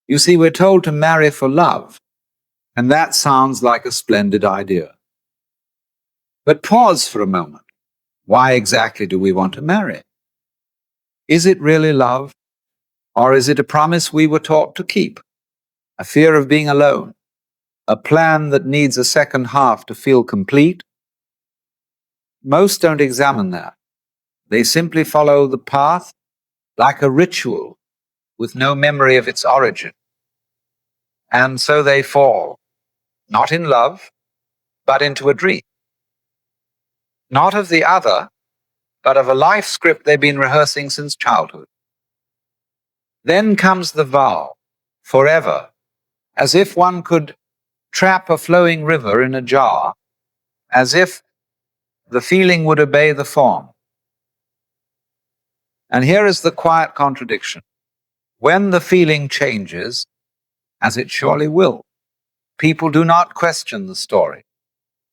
You see, we're told to marry for love, and that sounds like a splendid idea. But pause for a moment. Why exactly do we want to marry? Is it really love? Or is it a promise we were taught to keep? A fear of being alone? A plan that needs a second half to feel complete? Most don't examine that. They simply follow the path like a ritual with no memory of its origin. And so they fall, not in love, but into a dream. Not of the other, but of a life script they've been rehearsing since childhood. Then comes the vow, forever, as if one could trap a flowing river in a jar, as if the feeling would obey the form. And here is the quiet contradiction. When the feeling changes, as it surely will, people do not question the story.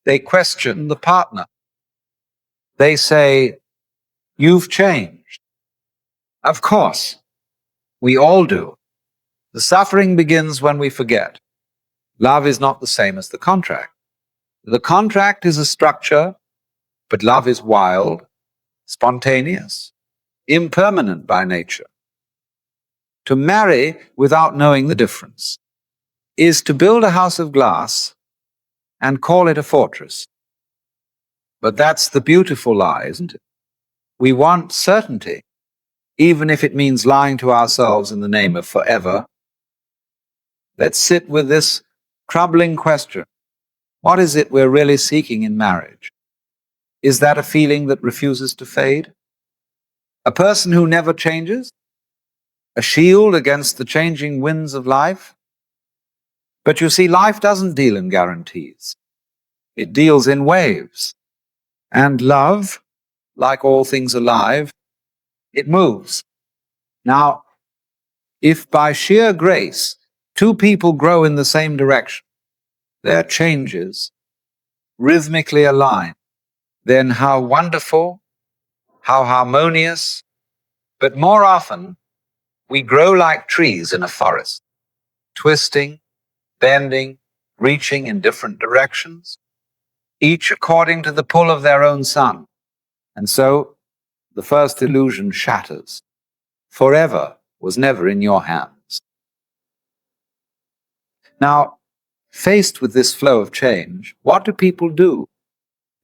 They question the partner. They say, "You've changed." Of course, we all do. The suffering begins when we forget. Love is not the same as the contract. The contract is a structure, but love is wild, spontaneous, impermanent by nature. To marry without knowing the difference is to build a house of glass and call it a fortress. But that's the beautiful lie, isn't it? We want certainty, even if it means lying to ourselves in the name of forever. Let's sit with this troubling question. What is it we're really seeking in marriage? Is that a feeling that refuses to fade? A person who never changes? A shield against the changing winds of life? But you see, life doesn't deal in guarantees. It deals in waves. And love, like all things alive, it moves. Now, if by sheer grace two people grow in the same direction, their changes rhythmically align, then how wonderful, how harmonious, but more often we grow like trees in a forest, twisting, bending, reaching in different directions, each according to the pull of their own sun. And so the first illusion shatters. Forever was never in your hands. Now, faced with this flow of change, what do people do?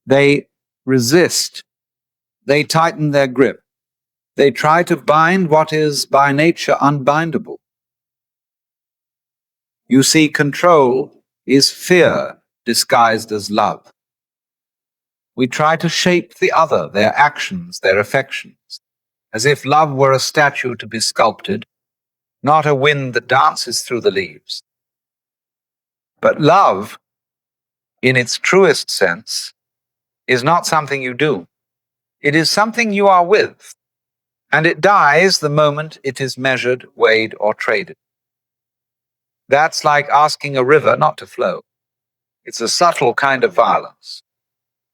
They resist. They tighten their grip. They try to bind what is by nature unbindable. You see, control is fear disguised as love. We try to shape the other, their actions, their affections, as if love were a statue to be sculpted, not a wind that dances through the leaves. But love, in its truest sense, is not something you do. It is something you are with, and it dies the moment it is measured, weighed, or traded. That's like asking a river not to flow. It's a subtle kind of violence,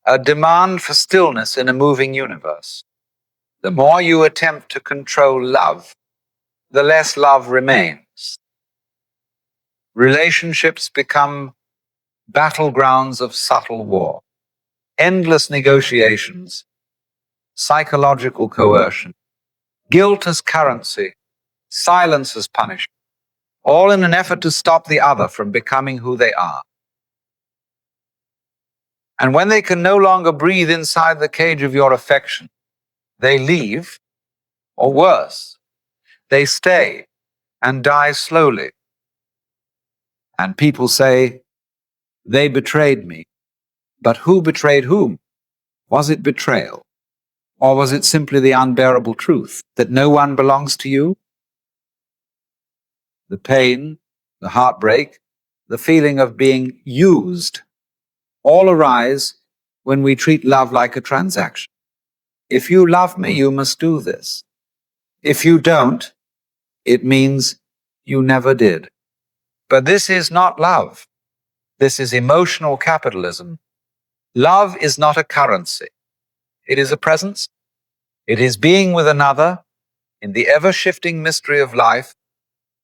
a demand for stillness in a moving universe. The more you attempt to control love, the less love remains. Relationships become battlegrounds of subtle war, endless negotiations, psychological coercion, guilt as currency, silence as punishment, all in an effort to stop the other from becoming who they are. And when they can no longer breathe inside the cage of your affection, they leave, or worse, they stay and die slowly. And people say, "They betrayed me." But who betrayed whom? Was it betrayal? Or was it simply the unbearable truth that no one belongs to you? The pain, the heartbreak, the feeling of being used, all arise when we treat love like a transaction. If you love me, you must do this. If you don't, it means you never did. But this is not love. This is emotional capitalism. Love is not a currency. It is a presence. It is being with another in the ever-shifting mystery of life,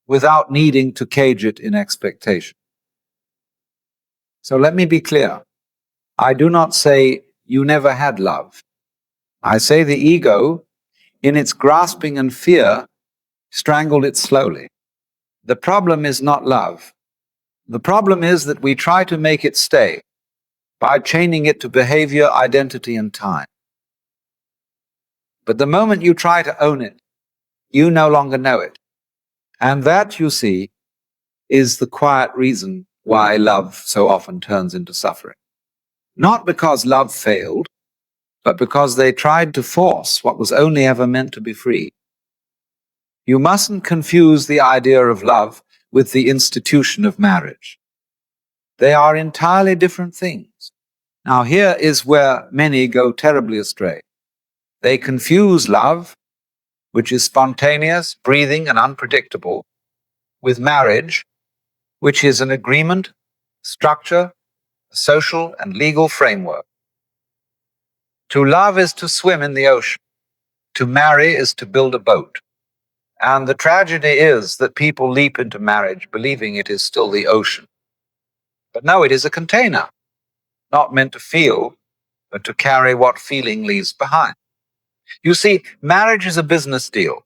without needing to cage it in expectation. So let me be clear. I do not say you never had love. I say the ego, in its grasping and fear, strangled it slowly. The problem is not love. The problem is that we try to make it stay by chaining it to behavior, identity, and time. But the moment you try to own it, you no longer know it. And that, you see, is the quiet reason why love so often turns into suffering. Not because love failed, but because they tried to force what was only ever meant to be free. You mustn't confuse the idea of love with the institution of marriage. They are entirely different things. Now, here is where many go terribly astray. They confuse love, which is spontaneous, breathing, and unpredictable, with marriage, which is an agreement, structure, a social and legal framework. To love is to swim in the ocean. To marry is to build a boat. And the tragedy is that people leap into marriage believing it is still the ocean. But no, it is a container, not meant to feel, but to carry what feeling leaves behind. You see, marriage is a business deal.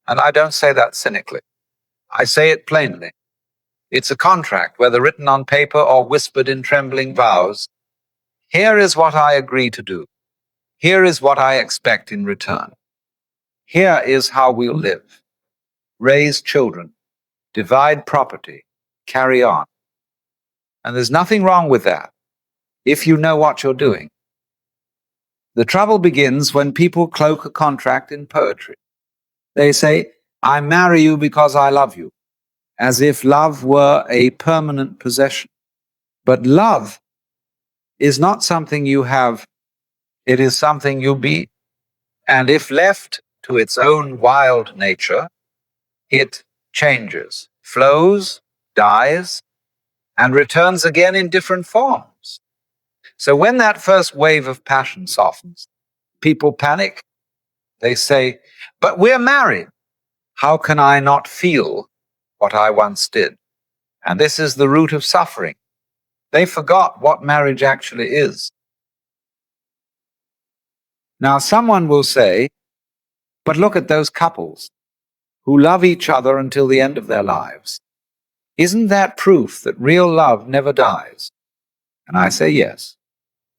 And I don't say that cynically. I say it plainly. It's a contract, whether written on paper or whispered in trembling vows. Here is what I agree to do. Here is what I expect in return. Here is how we'll live. Raise children, divide property, carry on. And there's nothing wrong with that, if you know what you're doing. The trouble begins when people cloak a contract in poetry. They say, I marry you because I love you, as if love were a permanent possession. But love is not something you have, it is something you be. And if left to its own wild nature, it changes, flows, dies, and returns again in different forms. So when that first wave of passion softens, people panic. They say, but we're married. How can I not feel what I once did? And this is the root of suffering. They forgot what marriage actually is. Now, someone will say, but look at those couples who love each other until the end of their lives. Isn't that proof that real love never dies? And I say yes,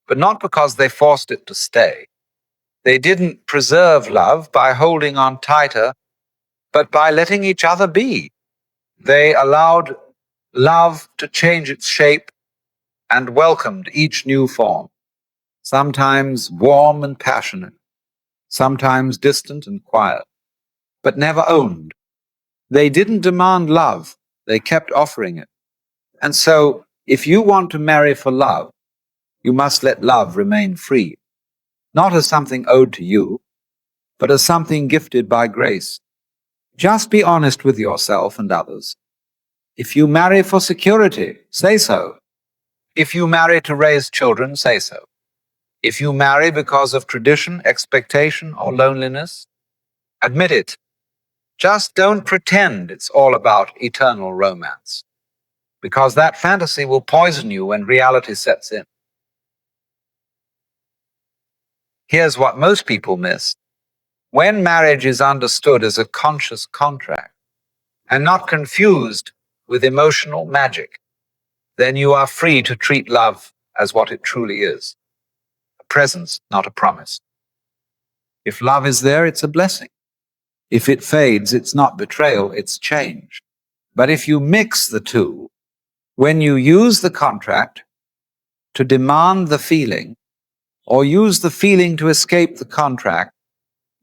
but not because they forced it to stay. They didn't preserve love by holding on tighter, but by letting each other be. They allowed love to change its shape and welcomed each new form, sometimes warm and passionate, sometimes distant and quiet, but never owned. They didn't demand love, they kept offering it. And so, if you want to marry for love, you must let love remain free, not as something owed to you, but as something gifted by grace. Just be honest with yourself and others. If you marry for security, say so. If you marry to raise children, say so. If you marry because of tradition, expectation, or loneliness, admit it. Just don't pretend it's all about eternal romance, because that fantasy will poison you when reality sets in. Here's what most people miss. When marriage is understood as a conscious contract and not confused with emotional magic, then you are free to treat love as what it truly is, a presence, not a promise. If love is there, it's a blessing. If it fades, it's not betrayal, it's change. But if you mix the two, when you use the contract to demand the feeling, or use the feeling to escape the contract,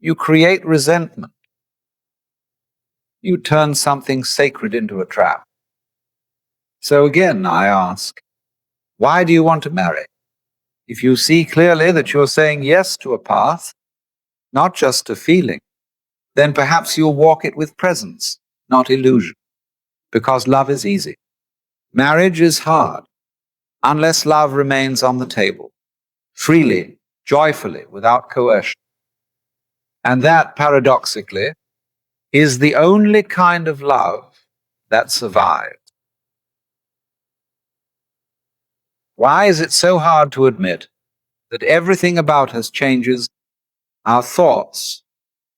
you create resentment. You turn something sacred into a trap. So again, I ask, why do you want to marry? If you see clearly that you're saying yes to a path, not just a feeling, then perhaps you'll walk it with presence, not illusion, because love is easy. Marriage is hard, unless love remains on the table, freely, joyfully, without coercion. And that, paradoxically, is the only kind of love that survives. Why is it so hard to admit that everything about us changes our thoughts,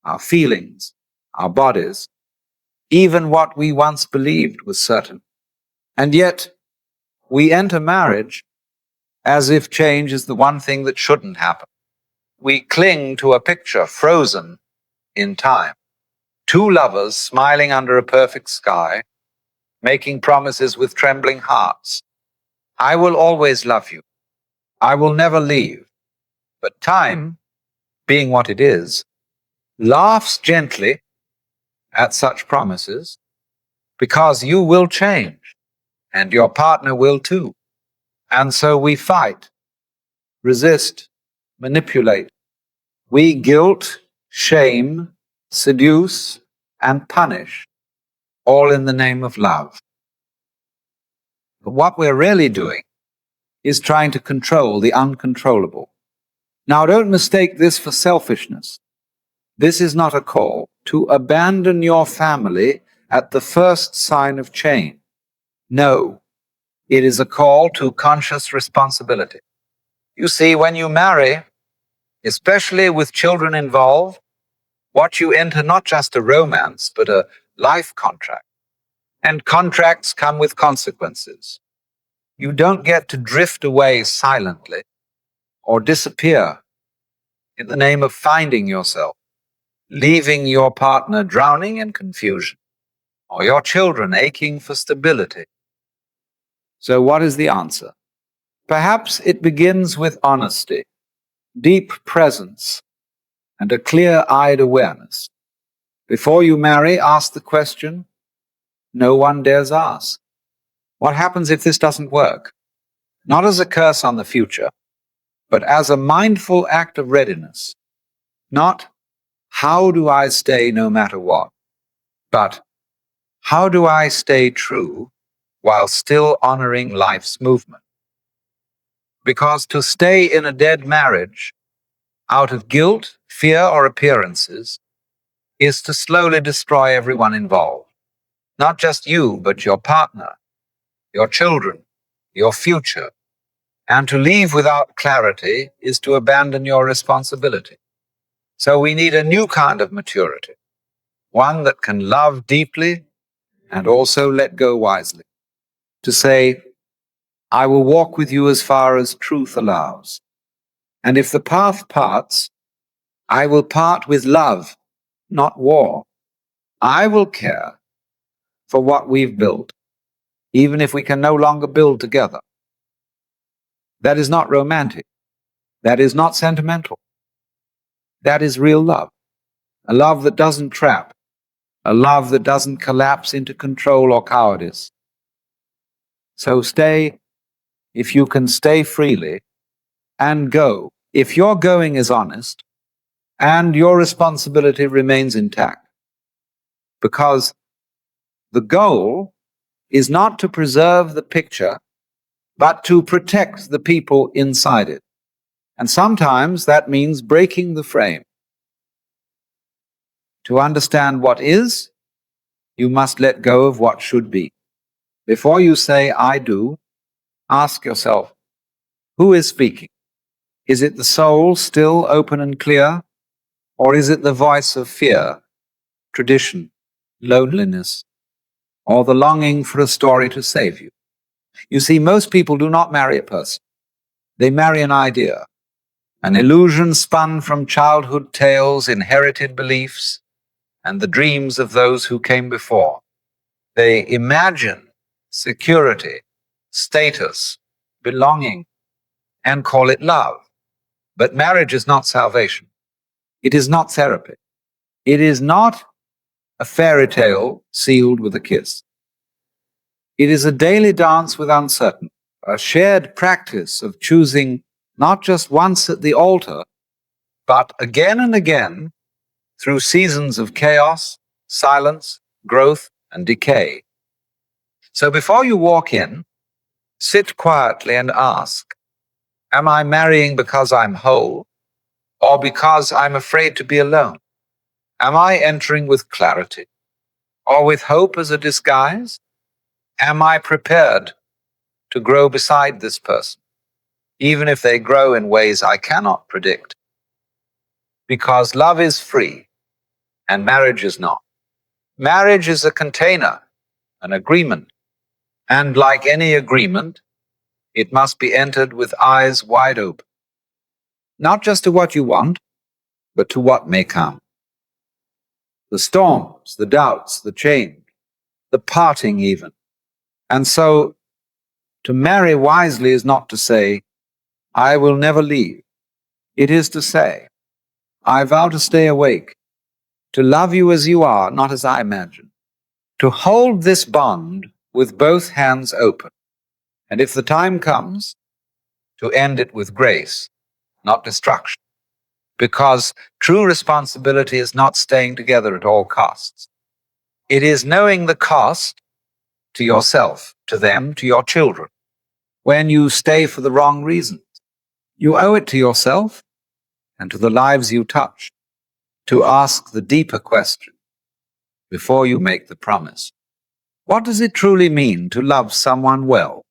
our feelings, our bodies, even what we once believed was certain? And yet, we enter marriage as if change is the one thing that shouldn't happen. We cling to a picture frozen in time. Two lovers smiling under a perfect sky, making promises with trembling hearts. I will always love you. I will never leave. But time, being what it is, laughs gently at such promises because you will change and your partner will too. And so we fight, resist, manipulate. We guilt, shame, seduce, and punish, all in the name of love. But what we're really doing is trying to control the uncontrollable. Now, don't mistake this for selfishness. This is not a call to abandon your family at the first sign of change. No, it is a call to conscious responsibility. You see, when you marry, especially with children involved, what you enter not just a romance, but a life contract. And contracts come with consequences. You don't get to drift away silently or disappear in the name of finding yourself, leaving your partner drowning in confusion, or your children aching for stability. So what is the answer? Perhaps it begins with honesty, deep presence, and a clear-eyed awareness. Before you marry, ask the question no one dares ask. What happens if this doesn't work? Not as a curse on the future, but as a mindful act of readiness. Not, how do I stay no matter what? But, how do I stay true while still honoring life's movement? Because to stay in a dead marriage out of guilt, fear, or appearances is to slowly destroy everyone involved. Not just you, but your partner, your children, your future. And to leave without clarity is to abandon your responsibility. So we need a new kind of maturity, one that can love deeply and also let go wisely. To say, I will walk with you as far as truth allows. And if the path parts, I will part with love, not war. I will care for what we've built, even if we can no longer build together. That is not romantic. That is not sentimental. That is real love. A love that doesn't trap. A love that doesn't collapse into control or cowardice. So stay if you can stay freely, and go if your going is honest and your responsibility remains intact. Because the goal is not to preserve the picture, but to protect the people inside it. And sometimes that means breaking the frame. To understand what is, you must let go of what should be. Before you say, I do, ask yourself, who is speaking? Is it the soul still open and clear? Or is it the voice of fear, tradition, loneliness, or the longing for a story to save you? You see, most people do not marry a person. They marry an idea, an illusion spun from childhood tales, inherited beliefs, and the dreams of those who came before. They imagine security, status, belonging, and call it love. But marriage is not salvation. It is not therapy. It is not a fairy tale sealed with a kiss. It is a daily dance with uncertainty, a shared practice of choosing not just once at the altar, but again and again through seasons of chaos, silence, growth, and decay. So before you walk in, sit quietly and ask, am I marrying because I'm whole, or because I'm afraid to be alone? Am I entering with clarity or with hope as a disguise? Am I prepared to grow beside this person, even if they grow in ways I cannot predict? Because love is free and marriage is not. Marriage is a container, an agreement, and like any agreement, it must be entered with eyes wide open, not just to what you want, but to what may come. The storms, the doubts, the change, the parting even. And so, to marry wisely is not to say, I will never leave. It is to say, I vow to stay awake, to love you as you are, not as I imagine, to hold this bond with both hands open, and if the time comes, to end it with grace, not destruction. Because true responsibility is not staying together at all costs. It is knowing the cost to yourself, to them, to your children. When you stay for the wrong reasons, you owe it to yourself and to the lives you touch to ask the deeper question before you make the promise. What does it truly mean to love someone well,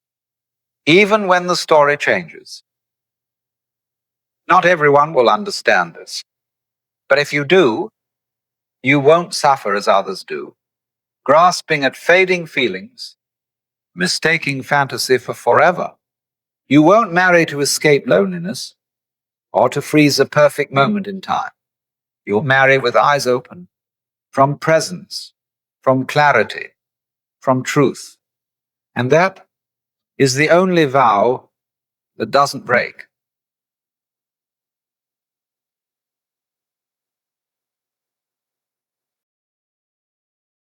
even when the story changes? Not everyone will understand this, but if you do, you won't suffer as others do, grasping at fading feelings, mistaking fantasy for forever. You won't marry to escape loneliness or to freeze a perfect moment in time. You'll marry with eyes open, from presence, from clarity, from truth. And that is the only vow that doesn't break.